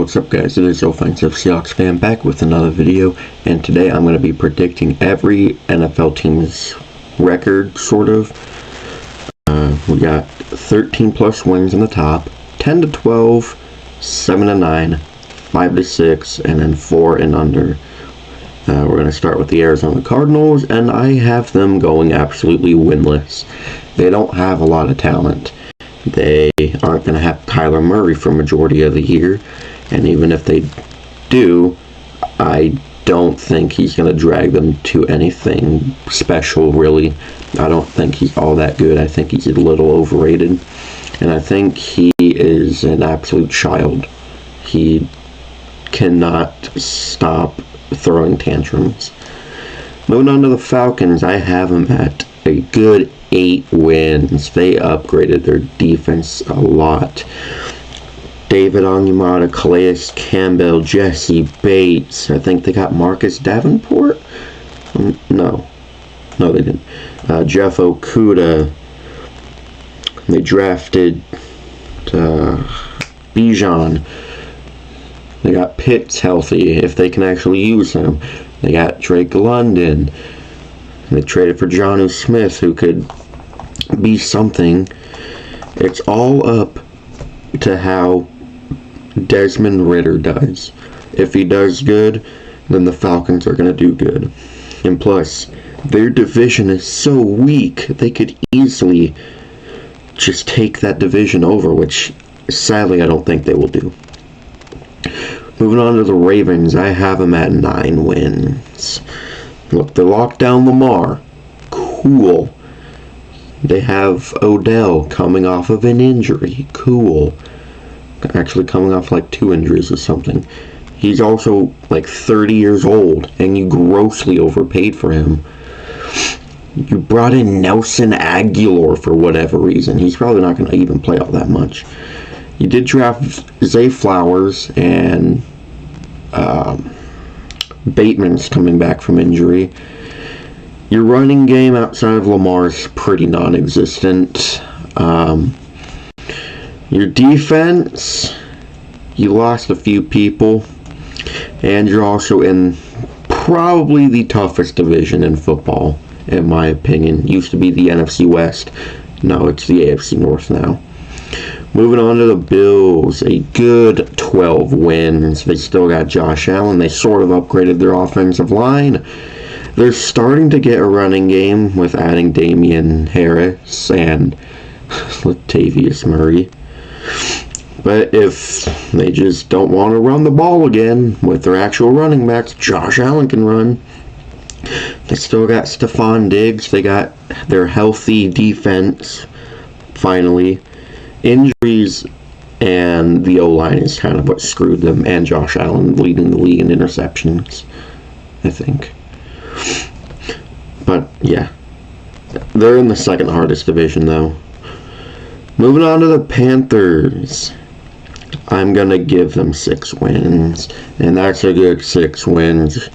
What's up, guys? It is Offensive Seahawks fan back with another video, and today I'm going to be predicting every NFL team's record, sort of. We got 13 plus wins in the top, 10 to 12, 7 to 9, 5 to 6, and then 4 and under. We're going to start with the Arizona Cardinals, and I have them going absolutely winless. They don't have a lot of talent. They aren't going to have Kyler Murray for majority of the year, and even if they do, I don't think he's going to drag them to anything special, really. I don't think he's all that good. I think he's a little overrated, and I think he is an absolute child. He cannot stop throwing tantrums. Moving on to the Falcons, I have them at a good 8 wins. They upgraded their defense a lot. David Onyemata, Calais Campbell, Jesse Bates. I think they got Marcus Davenport? No, they didn't. Jeff Okudah. They drafted Bijan. They got Pitts healthy, if they can actually use him. They got Drake London. They traded for Jonnu Smith, who could be something. It's all up to how Desmond Ridder does. If he does good, then the Falcons are going to do good. And plus, their division is so weak, they could easily just take that division over, which sadly I don't think they will do. Moving on to the Ravens, I have them at 9 wins. Look, they locked down Lamar. Cool. They have Odell coming off of an injury. Cool. Actually coming off like 2 injuries or something. He's also like 30 years old, and you grossly overpaid for him. You brought in Nelson Aguilar for whatever reason. He's probably not going to even play all that much. You did draft Zay Flowers, and Bateman's coming back from injury. Your running game outside of Lamar is pretty non-existent. Your defense, you lost a few people, and you're also in probably the toughest division in football, in my opinion. Used to be the NFC West. No, it's the AFC North now. Moving on to the Bills, a good 12 wins. They still got Josh Allen. They sort of upgraded their offensive line. They're starting to get a running game with adding Damian Harris and Latavius Murray. But if they just don't want to run the ball again with their actual running backs, Josh Allen can run. They still got Stephon Diggs. They got their healthy defense, finally. Injuries and the O-line is kind of what screwed them, and Josh Allen leading the league in interceptions, I think. But, yeah. They're in the second hardest division, though. Moving on to the Panthers. I'm going to give them 6 wins, and that's a good 6 wins.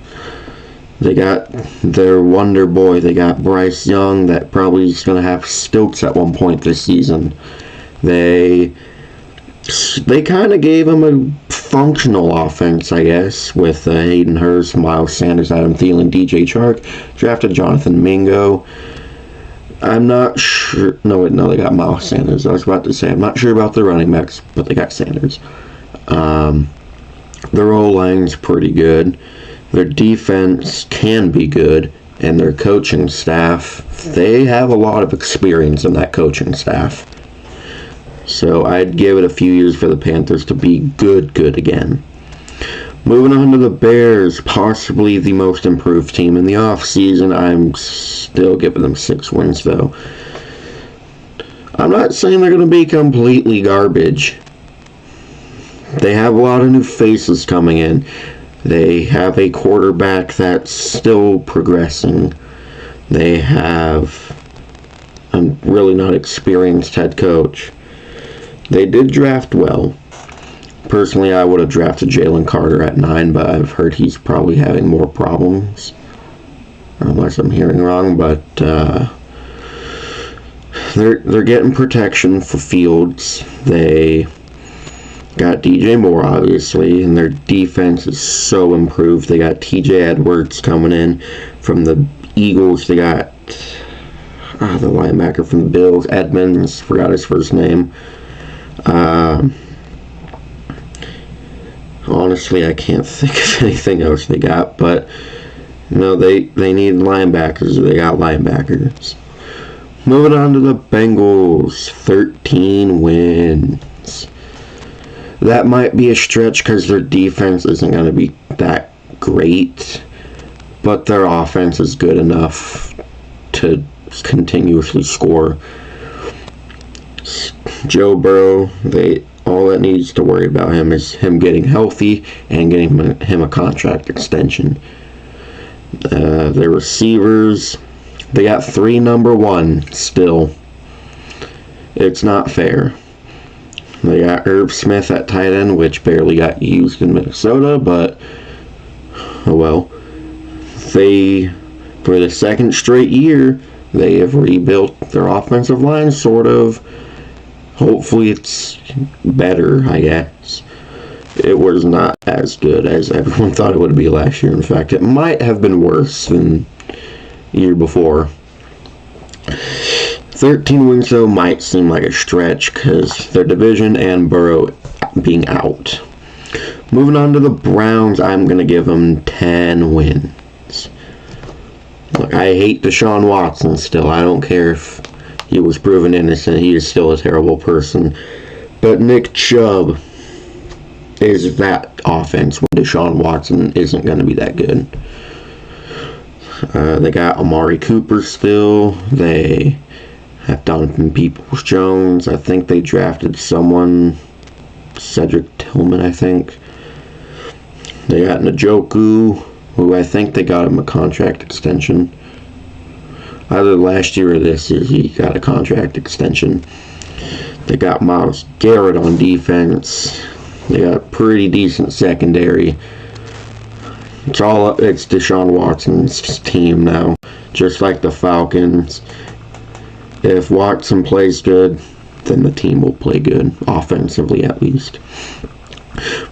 They got their wonder boy. They got Bryce Young that probably is going to have stilts at one point this season. They kind of gave him a functional offense, I guess, with Hayden Hurst, Miles Sanders, Adam Thielen, DJ Chark. Drafted Jonathan Mingo. I'm not sure. No, they got Miles Sanders. I was about to say, I'm not sure about the running backs, but they got Sanders. Their O-line's pretty good. Their defense can be good. And their coaching staff, they have a lot of experience in that coaching staff. So I'd give it a few years for the Panthers to be good again. Moving on to the Bears, possibly the most improved team in the offseason. I'm still giving them 6 wins, though. I'm not saying they're going to be completely garbage. They have a lot of new faces coming in. They have a quarterback that's still progressing. They have a really not experienced head coach. They did draft well. Personally, I would have drafted Jalen Carter at 9, but I've heard he's probably having more problems. Unless I'm hearing wrong, but they're getting protection for Fields. They Got DJ Moore, obviously, and their defense is so improved. They got TJ Edwards coming in from the Eagles. They got the linebacker from the Bills, Edmonds, forgot his first name. Honestly, I can't think of anything else they got, but no, they need linebackers. They got linebackers. Moving on to the Bengals, 13 wins. That might be a stretch because their defense isn't going to be that great, but their offense is good enough to continuously score. Joe Burrow, all that needs to worry about him is him getting healthy and getting him a contract extension. Their receivers, they got 3 number 1 still. It's not fair. They got Irv Smith at tight end, which barely got used in Minnesota, but oh well. For the second straight year, they have rebuilt their offensive line, sort of. Hopefully it's better, I guess. It was not as good as everyone thought it would be last year. In fact, it might have been worse than the year before. 13 wins, though, might seem like a stretch because their division and Burrow being out. Moving on to the Browns, I'm going to give them 10 wins. Look, I hate Deshaun Watson still. I don't care if he was proven innocent. He is still a terrible person. But Nick Chubb is that offense when Deshaun Watson isn't going to be that good. They got Amari Cooper still. They have Donovan Peoples-Jones. I think they drafted someone, Cedric Tillman, I think. They got Njoku, who I think they got him a contract extension. Either last year or this year, he got a contract extension. They got Myles Garrett on defense. They got a pretty decent secondary. It's Deshaun Watson's team now, just like the Falcons. If Watson plays good, then the team will play good, offensively at least.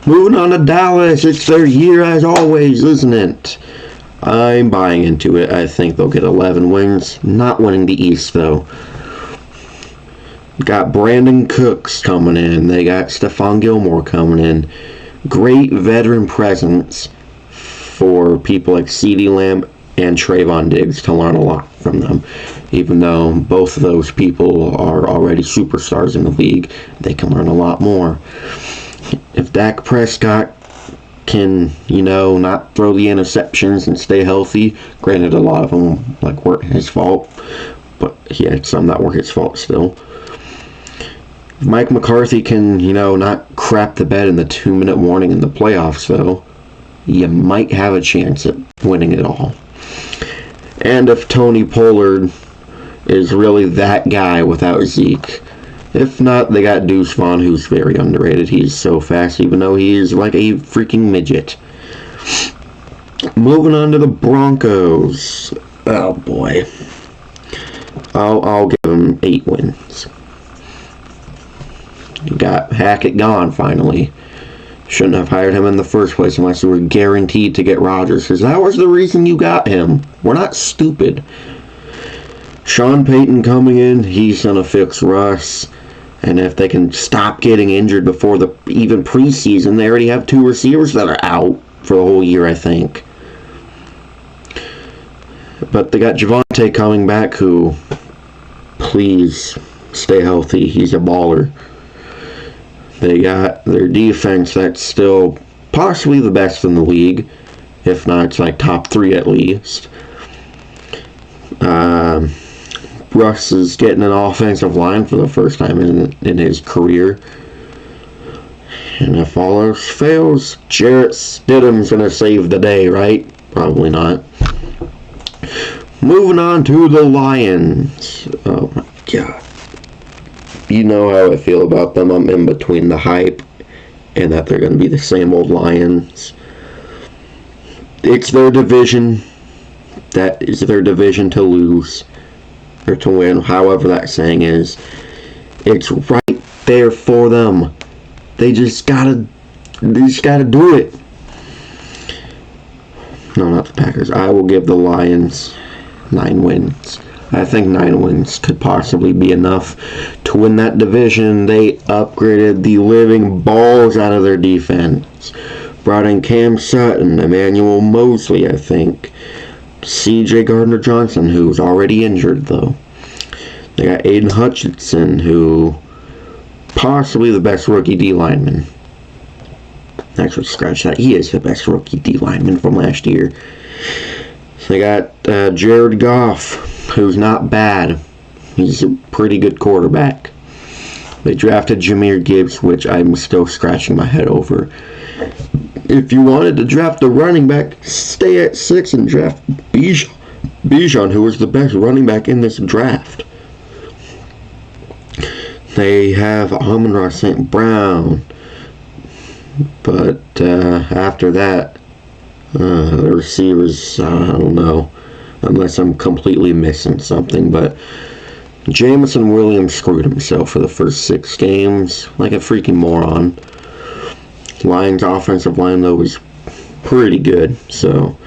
Moving on to Dallas, it's their year as always, isn't it? I'm buying into it. I think they'll get 11 wins. Not winning the East, though. Got Brandon Cooks coming in. They got Stephon Gilmore coming in. Great veteran presence for people like CeeDee Lamb and Trayvon Diggs to learn a lot from them. Even though both of those people are already superstars in the league, they can learn a lot more. If Dak Prescott can, not throw the interceptions and stay healthy, granted a lot of them weren't his fault, but he had some that were his fault still. If Mike McCarthy can, not crap the bed in the 2-minute warning in the playoffs, though, you might have a chance at winning it all. And if Tony Pollard is really that guy without Zeke. If not, they got Deuce Vaughn, who's very underrated. He's so fast, even though he is like a freaking midget. Moving on to the Broncos. Oh boy. I'll give them 8 wins. You got Hackett gone finally. Shouldn't have hired him in the first place unless you were guaranteed to get Rodgers, because that was the reason you got him. We're not stupid. Sean Payton coming in, he's going to fix Russ. And if they can stop getting injured before the even preseason, they already have 2 receivers that are out for the whole year, I think. But they got Javonte coming back, who, please stay healthy. He's a baller. They got their defense that's still possibly the best in the league. If not, it's like top 3 at least. Russ is getting an offensive line for the first time in his career. And if all else fails, Jarrett Stidham's going to save the day, right? Probably not. Moving on to the Lions. Oh my God. You know how I feel about them. I'm in between the hype and that they're going to be the same old Lions. It's their division. That is their division to lose. Or to win, however that saying is. It's right there for them. They just gotta do it. No, not the Packers. I will give the Lions 9 wins. I think 9 wins could possibly be enough to win that division. They upgraded the living balls out of their defense. Brought in Cam Sutton, Emmanuel Mosley, I think. C.J. Gardner-Johnson, who's already injured, though. They got Aiden Hutchinson, who possibly the best rookie D lineman. Actually, scratch that. He is the best rookie D lineman from last year. They got Jared Goff, who's not bad. He's a pretty good quarterback. They drafted Jahmyr Gibbs, which I'm still scratching my head over. If you wanted to draft a running back, stay at 6 and draft Bijan, who was the best running back in this draft. They have Amon-Ra St. Brown. But after that, the receivers, I don't know, unless I'm completely missing something. But Jameson Williams screwed himself for the first 6 games like a freaking moron. Lions' offensive line, though, was pretty good, so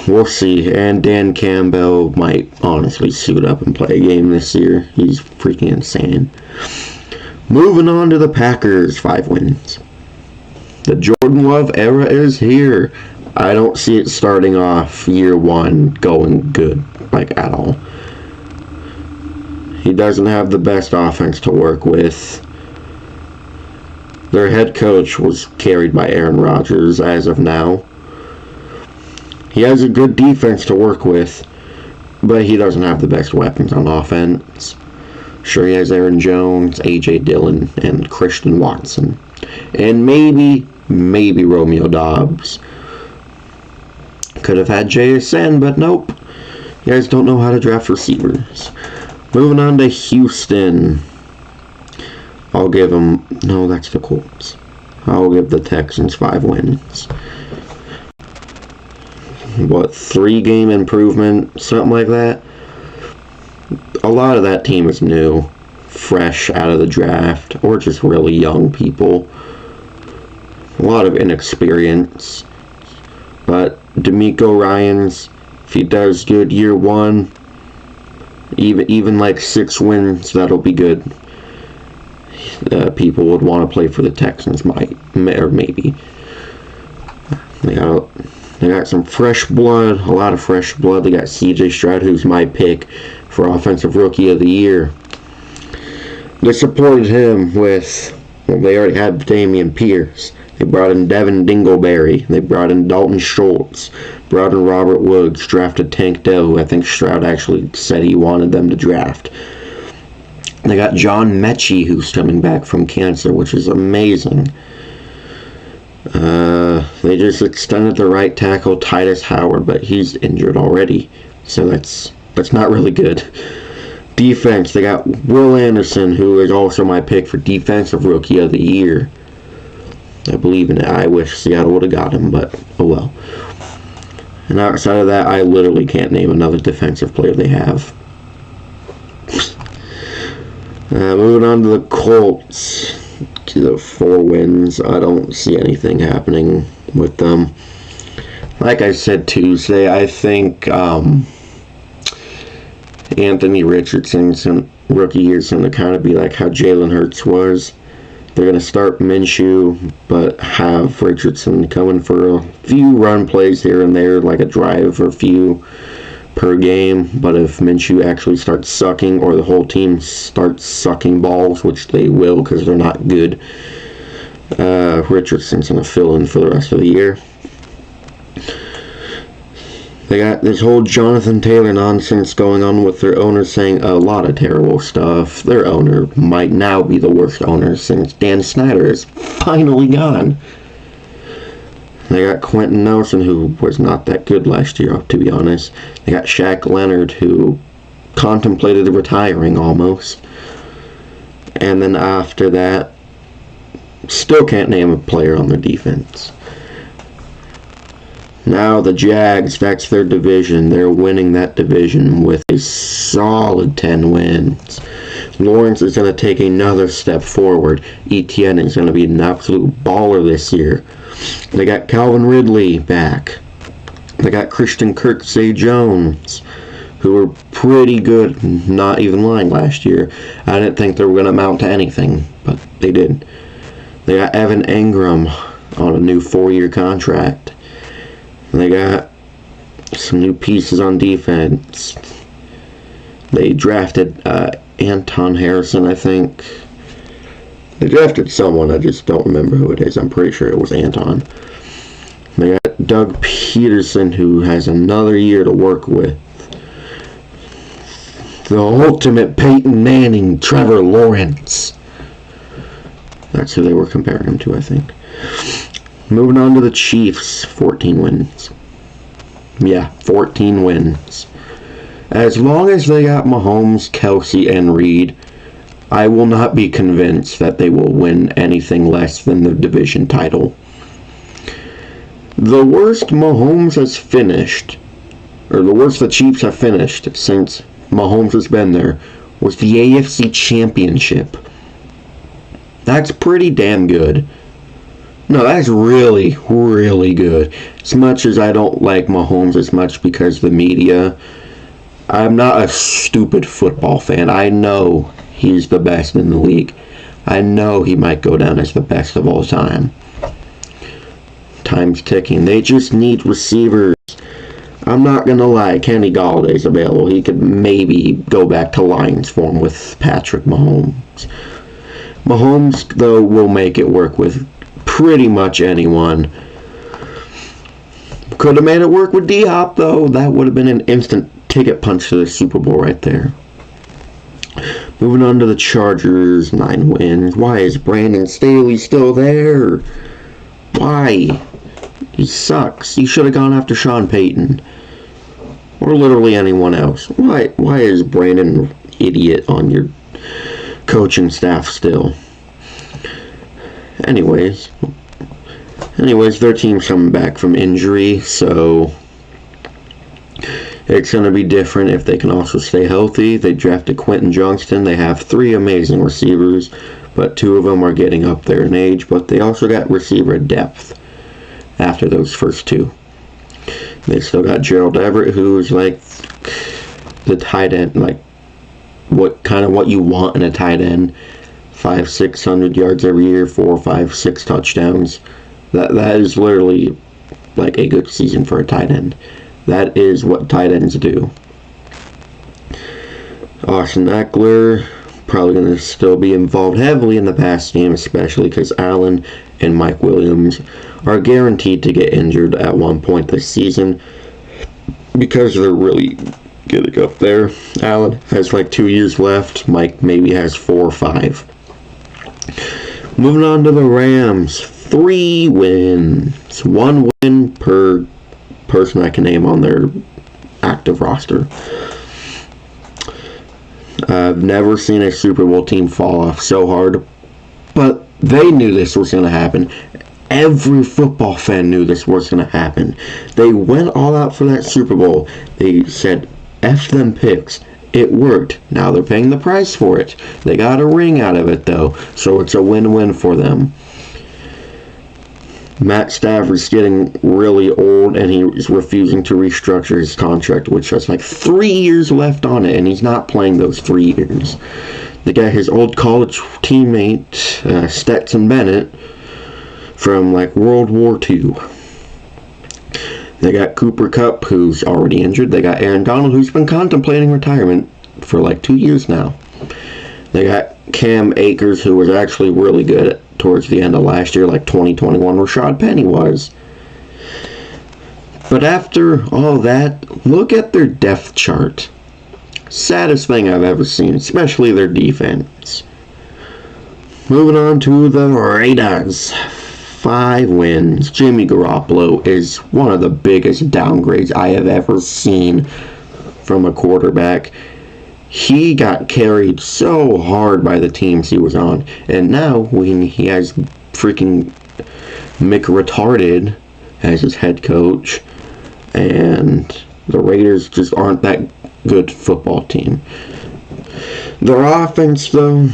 we'll see. And Dan Campbell might honestly suit up and play a game this year. He's freaking insane. Moving on to the Packers, 5 wins. The Jordan Love era is here. I don't see it starting off year 1 going good, like, at all. He doesn't have the best offense to work with. Their head coach was carried by Aaron Rodgers as of now. He has a good defense to work with, but he doesn't have the best weapons on offense. Sure, he has Aaron Jones, A.J. Dillon, and Christian Watson. And maybe Romeo Doubs. Could have had JSN, but nope. You guys don't know how to draft receivers. Moving on to Houston. I'll give them... No, that's the Colts. I'll give the Texans 5 wins. What, 3-game improvement? Something like that? A lot of that team is new. Fresh out of the draft. Or just really young people. A lot of inexperience. But DeMeco Ryans, if he does good year 1, even like 6 wins, that'll be good. People would want to play for the Texans, or maybe. They got some fresh blood, a lot of fresh blood. They got C.J. Stroud, who's my pick for Offensive Rookie of the Year. They supported him with, well, they already had Dameon Pierce. They brought in Devin Dingleberry. They brought in Dalton Schultz. Brought in Robert Woods. Drafted Tank Dell, who I think Stroud actually said he wanted them to draft. They got John Mechie, who's coming back from cancer, which is amazing. They just extended the right tackle, Titus Howard, but he's injured already. So that's not really good. Defense, they got Will Anderson, who is also my pick for Defensive Rookie of the Year. I believe in it. I wish Seattle would have got him, but oh well. And outside of that, I literally can't name another defensive player they have. Moving on to the Colts. To the 4 wins. I don't see anything happening with them. Like I said Tuesday, I think Anthony Richardson's rookie year is going to kind of be like how Jalen Hurts was. They're going to start Minshew, but have Richardson coming for a few run plays here and there, like a drive or a few per game. But if Minshew actually starts sucking, or the whole team starts sucking balls, which they will because they're not good, Richardson's going to fill in for the rest of the year. They got this whole Jonathan Taylor nonsense going on with their owner saying a lot of terrible stuff. Their owner might now be the worst owner since Dan Snyder is finally gone. They got Quentin Nelson, who was not that good last year, to be honest. They got Shaq Leonard, who contemplated retiring almost. And then after that, still can't name a player on their defense. Now the Jags, that's their division. They're winning that division with a solid 10 wins. Lawrence is going to take another step forward. Etienne is going to be an absolute baller this year. They got Calvin Ridley back. They got Christian Kirksey-Jones, who were pretty good, not even lying, last year. I didn't think they were going to amount to anything, but they did. They got Evan Engram on a new 4-year contract. They got some new pieces on defense. They drafted Anton Harrison, I think. They drafted someone, I just don't remember who it is. I'm pretty sure it was Anton. They got Doug Peterson, who has another year to work with. The ultimate Peyton Manning, Trevor Lawrence. That's who they were comparing him to, I think. Moving on to the Chiefs, 14 wins. Yeah, 14 wins. As long as they got Mahomes, Kelsey, and Reed, I will not be convinced that they will win anything less than the division title. The worst Mahomes has finished, or the worst the Chiefs have finished since Mahomes has been there, was the AFC Championship. That's pretty damn good. No, that's really, really good. As much as I don't like Mahomes as much because of the media, I'm not a stupid football fan. I know he's the best in the league. I know he might go down as the best of all time. Time's ticking. They just need receivers. I'm not going to lie, Kenny Galladay's available. He could maybe go back to Lions form with Patrick Mahomes. Mahomes, though, will make it work with pretty much anyone. Could have made it work with D-Hop, though. That would have been an instant ticket punch to the Super Bowl right there. Moving on to the Chargers, 9 wins. Why is Brandon Staley still there? Why? He sucks. He should have gone after Sean Payton. Or literally anyone else. Why is Brandon an idiot on your coaching staff still? Anyways, their team's coming back from injury, so it's going to be different if they can also stay healthy. They drafted Quentin Johnston. They have 3 amazing receivers, but 2 of them are getting up there in age, but they also got receiver depth after those first 2. They still got Gerald Everett, who's like the tight end, like what you want in a tight end. 500-600 yards every year, 4, 5, 6 touchdowns. That is literally like a good season for a tight end. That is what tight ends do. Austin Eckler probably going to still be involved heavily in the pass game, especially because Allen and Mike Williams are guaranteed to get injured at one point this season because they're really getting up there. Allen has like 2 years left. Mike maybe has 4 or 5. Moving on to the Rams, 3 wins. 1 win per person I can name on their active roster. I've never seen a Super Bowl team fall off so hard, but they knew this was going to happen. Every football fan knew this was going to happen. They went all out for that Super Bowl. They said, F them picks. It worked. Now they're paying the price for it. They got a ring out of it, though, so it's a win-win for them. Matt Stafford's getting really old, and he's refusing to restructure his contract, which has like 3 years left on it, and he's not playing those 3 years. They got his old college teammate, Stetson Bennett, from like World War II. They got Cooper Kupp, who's already injured. They got Aaron Donald, who's been contemplating retirement for like 2 years now. They got Cam Akers, who was actually really good towards the end of last year, like 2021, Rashad Penny was. But after all that, look at their depth chart. Saddest thing I've ever seen, especially their defense. Moving on to the Raiders. 5 wins. Jimmy Garoppolo is one of the biggest downgrades I have ever seen from a quarterback. He got carried so hard by the teams he was on. And now when he has freaking Mick Retarded as his head coach, and the Raiders just aren't that good football team. Their offense, though,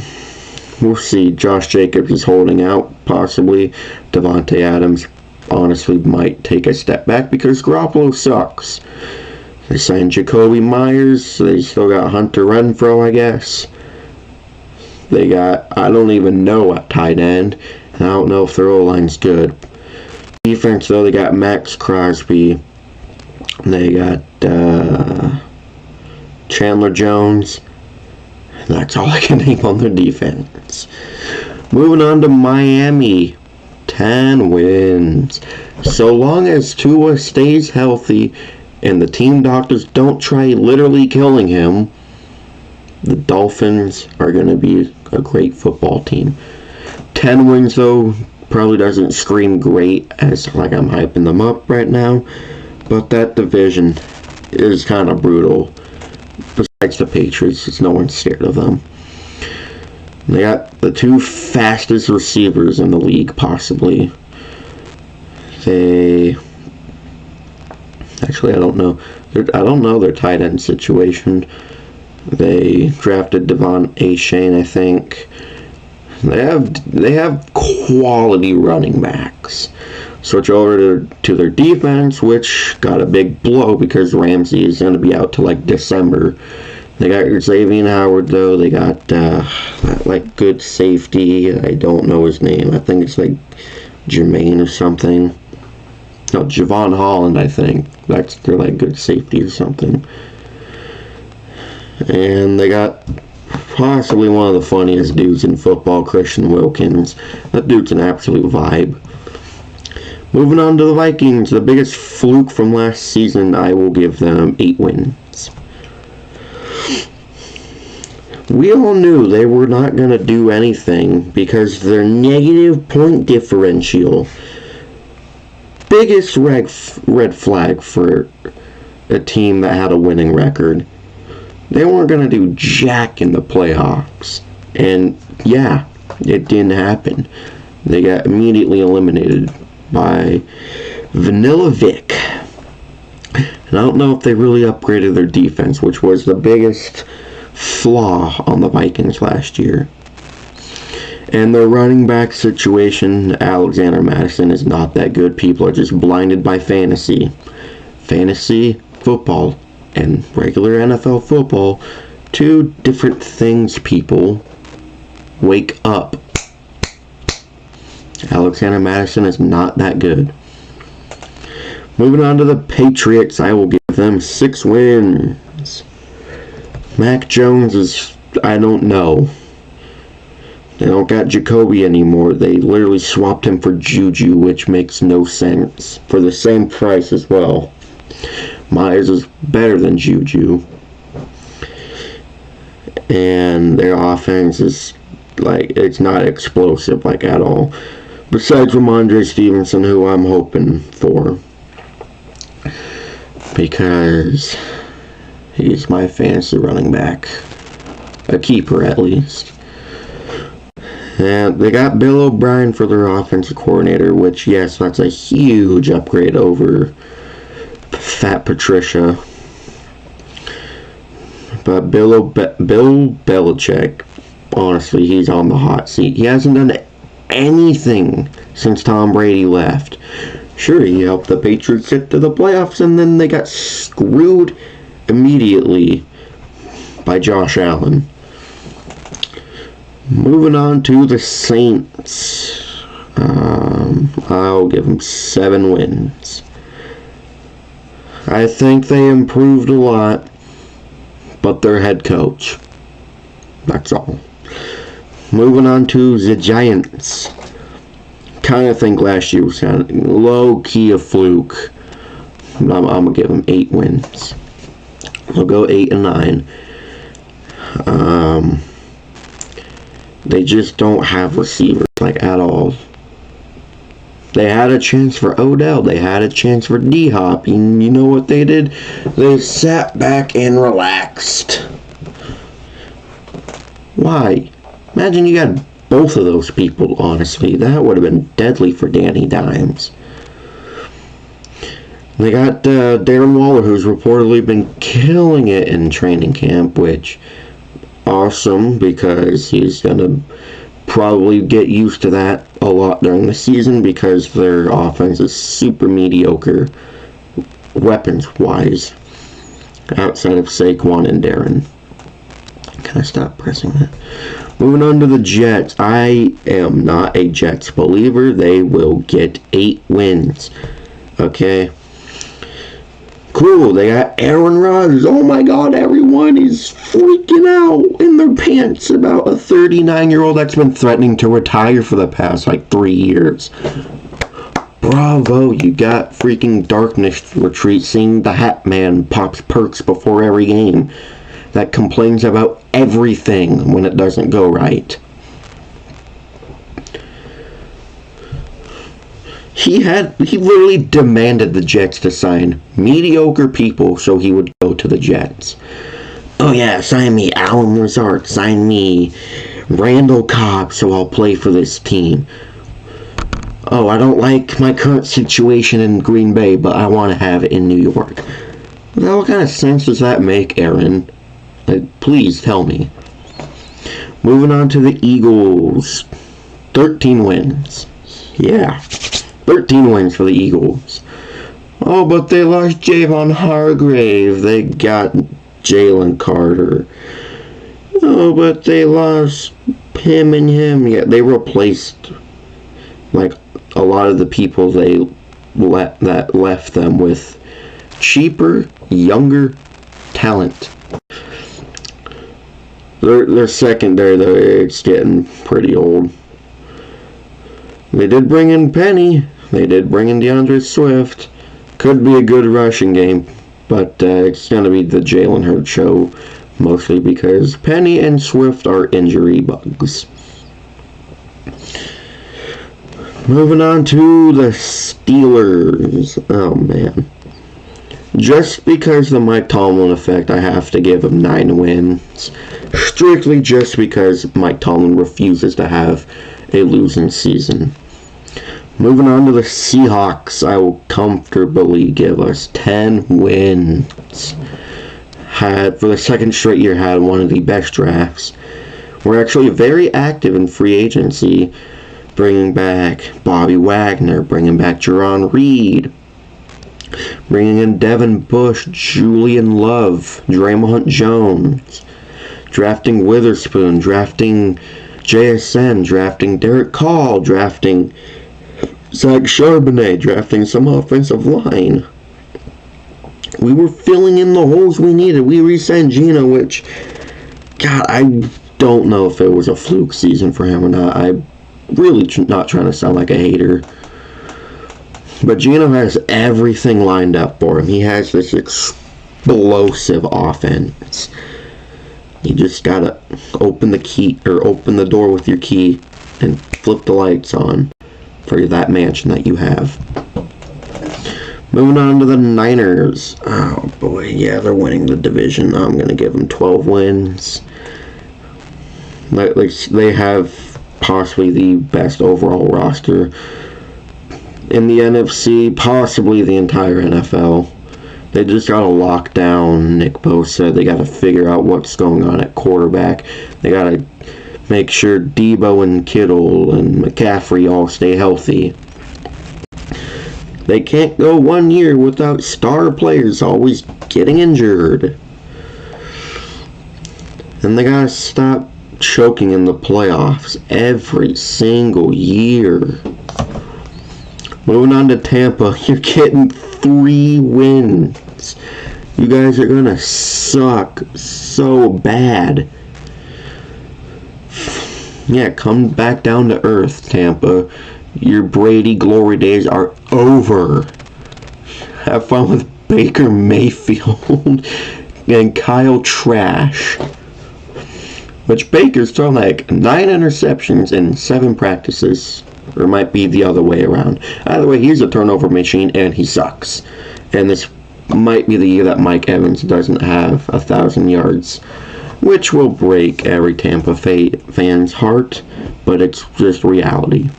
we'll see. Josh Jacobs is holding out, possibly. Devontae Adams honestly might take a step back because Garoppolo sucks. They signed Jacoby Myers. They still got Hunter Renfrow, I guess. They got, I don't even know at tight end. And I don't know if their O-line's good. Defense, though, they got Max Crosby. They got Chandler Jones. That's all I can name on their defense. Moving on to Miami. 10 wins. So long as Tua stays healthy and the team doctors don't try literally killing him, the Dolphins are going to be a great football team. 10 wins, though, probably doesn't scream great as like I'm hyping them up right now, but that division is kind of brutal. Besides the Patriots, it's no one's scared of them. They got the 2 fastest receivers in the league, possibly. Actually, I don't know. I don't know their tight end situation. They drafted Devon Achane, I think. They have quality running backs. Switch over to their defense, which got a big blow because Ramsey is going to be out till like December. They got Xavier Howard, though. They got that like good safety. I don't know his name. I think it's like Jermaine or something. No, Javon Holland, I think. That's their like good safety or something. And they got possibly one of the funniest dudes in football, Christian Wilkins. That dude's an absolute vibe. Moving on to the Vikings, the biggest fluke from last season, I will give them 8 wins. We all knew they were not going to do anything because their negative point differential, biggest red flag for a team that had a winning record. They weren't going to do jack in the playoffs. And yeah, it didn't happen. They got immediately eliminated by Vanilla Vic. And I don't know if they really upgraded their defense, which was the biggest flaw on the Vikings last year. And their running back situation, Alexander Mattison, is not that good. People are just blinded by fantasy. Fantasy football and regular NFL football, 2 different things, people. Wake up. Alexander Mattison is not that good. Moving on to the Patriots, I will give them 6 wins. Mac Jones is, I don't know. They don't got Jacoby anymore. They literally swapped him for Juju, which makes no sense. For the same price as well. Myers is better than Juju. And their offense is, like, it's not explosive, like, at all. Besides Ramondre Stevenson, who I'm hoping for. Because he's my fantasy running back. A keeper, at least. And they got Bill O'Brien for their offensive coordinator, which, yes, that's a huge upgrade over Fat Patricia. But Bill Belichick, honestly, he's on the hot seat. He hasn't done anything since Tom Brady left. Sure, he helped the Patriots get to the playoffs, and then they got screwed immediately by Josh Allen. Moving on to the Saints. I'll give them 7 wins. I think they improved a lot, but their head coach. That's all. Moving on to the Giants. Kind of think last year was kind of low-key a fluke. I'm going to give them 8 wins. I'll go 8 and 9. They just don't have receivers, like, at all. They had a chance for Odell. They had a chance for D-Hop. And you know what they did? They sat back and relaxed. Why? Imagine you got both of those people, honestly. That would have been deadly for Danny Dimes. They got Darren Waller, who's reportedly been killing it in training camp, which awesome because he's going to probably get used to that a lot during the season because their offense is super mediocre weapons-wise outside of Saquon and Darren. Can I stop pressing that? Moving on to the Jets. I am not a Jets believer. They will get 8 wins. Okay. Cool. They got Aaron Rodgers. Oh my God, everyone is freaking out in their pants about a 39-year-old that's been threatening to retire for the past 3 years. Bravo, you got freaking Darkness Retreat seeing the Hat Man pops perks before every game that complains about everything when it doesn't go right. He literally demanded the Jets to sign mediocre people so he would go to the Jets. Oh yeah, sign me Allen Lazard, sign me Randall Cobb so I'll play for this team. Oh, I don't like my current situation in Green Bay, but I want to have it in New York. What kind of sense does that make, Aaron? Please tell me. Moving on to the Eagles. 13 wins. Yeah. 13 wins for the Eagles. Oh, but they lost Javon Hargrave. They got Jalen Carter. Oh, but they lost him and him. Yeah, they replaced a lot of the people that left them with cheaper, younger talent. Their secondary, though, it's getting pretty old. They did bring in Penny. They did bring in DeAndre Swift. Could be a good rushing game, but it's going to be the Jalen Hurts show, mostly because Penny and Swift are injury bugs. Moving on to the Steelers. Oh, man. Just because the Mike Tomlin effect, I have to give him 9 wins. Strictly just because Mike Tomlin refuses to have a losing season. Moving on to the Seahawks, I will comfortably give us 10 wins. For the second straight year, had one of the best drafts. We're actually very active in free agency, bringing back Bobby Wagner, bringing back Jarron Reed, bringing in Devin Bush, Julian Love, Draymond Jones, drafting Witherspoon, drafting JSN, drafting Derek Carr, drafting Zach Charbonnet, drafting some offensive line. We were filling in the holes we needed. We re-signed Gino, which, God, I don't know if it was a fluke season for him or not. I'm really not trying to sound like a hater. But Gino has everything lined up for him. He has this explosive offense. You just gotta open the door with your key and flip the lights on for that mansion that you have. Moving on to the Niners. Oh boy, yeah, they're winning the division. I'm gonna give them 12 wins. They have possibly the best overall roster in the NFC, possibly the entire NFL. They just got to lock down Nick Bosa. They got to figure out what's going on at quarterback. They got to make sure Debo and Kittle and McCaffrey all stay healthy. They can't go 1 year without star players always getting injured. And they got to stop choking in the playoffs every single year. Moving on to Tampa, you're getting 3 wins. You guys are gonna suck so bad. Yeah, come back down to earth, Tampa. Your Brady glory days are over. Have fun with Baker Mayfield and Kyle Trash. Which Baker's thrown 9 interceptions in 7 practices. Or it might be the other way around. Either way, he's a turnover machine and he sucks. And this might be the year that Mike Evans doesn't have 1,000 yards. Which will break every Tampa fan's heart. But it's just reality.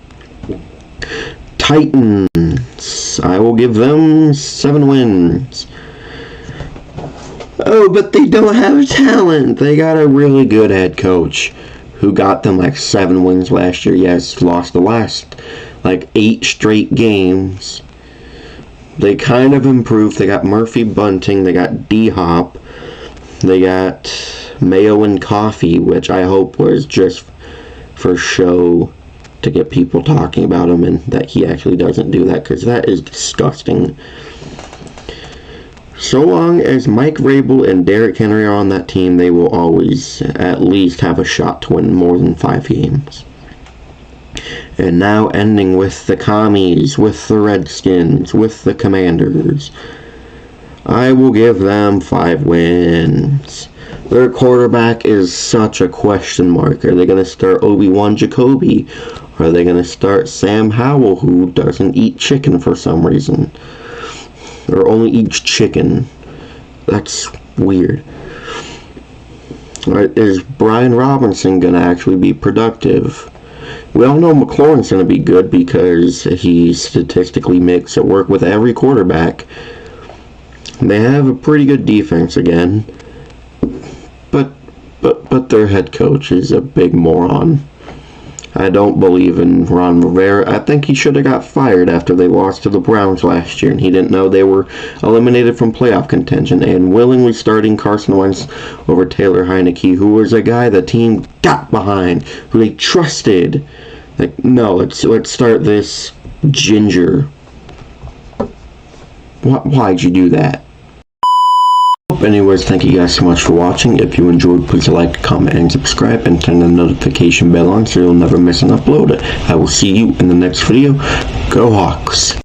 Titans. I will give them 7 wins. Oh, but they don't have talent. They got a really good head coach who got them like 7 wins last year. Yes, lost the last like 8 straight games. They kind of improved. They got Murphy Bunting. They got D-Hop. They got Mayo and Coffee, which I hope was just for show to get people talking about him, and that he actually doesn't do that, because that is disgusting. So long as Mike Vrabel and Derrick Henry are on that team, they will always at least have a shot to win more than 5 games. And now ending with the Commies, with the Redskins, with the Commanders. I will give them 5 wins. Their quarterback is such a question mark. Are they going to start Obi-Wan Jacoby? Are they going to start Sam Howell, who doesn't eat chicken for some reason? Or only eats chicken. That's weird. Alright, is Brian Robinson going to actually be productive? We all know McLaurin's going to be good because he statistically makes it work with every quarterback. They have a pretty good defense again. But their head coach is a big moron. I don't believe in Ron Rivera. I think he should have got fired after they lost to the Browns last year, and he didn't know they were eliminated from playoff contention, and willingly starting Carson Wentz over Taylor Heineke, who was a guy the team got behind, who they trusted. Like, no, let's start this ginger. Why'd you do that? Anyways, thank you guys so much for watching. If you enjoyed, please like, comment, and subscribe, and turn the notification bell on so you'll never miss an upload. I will see you in the next video. Go Hawks!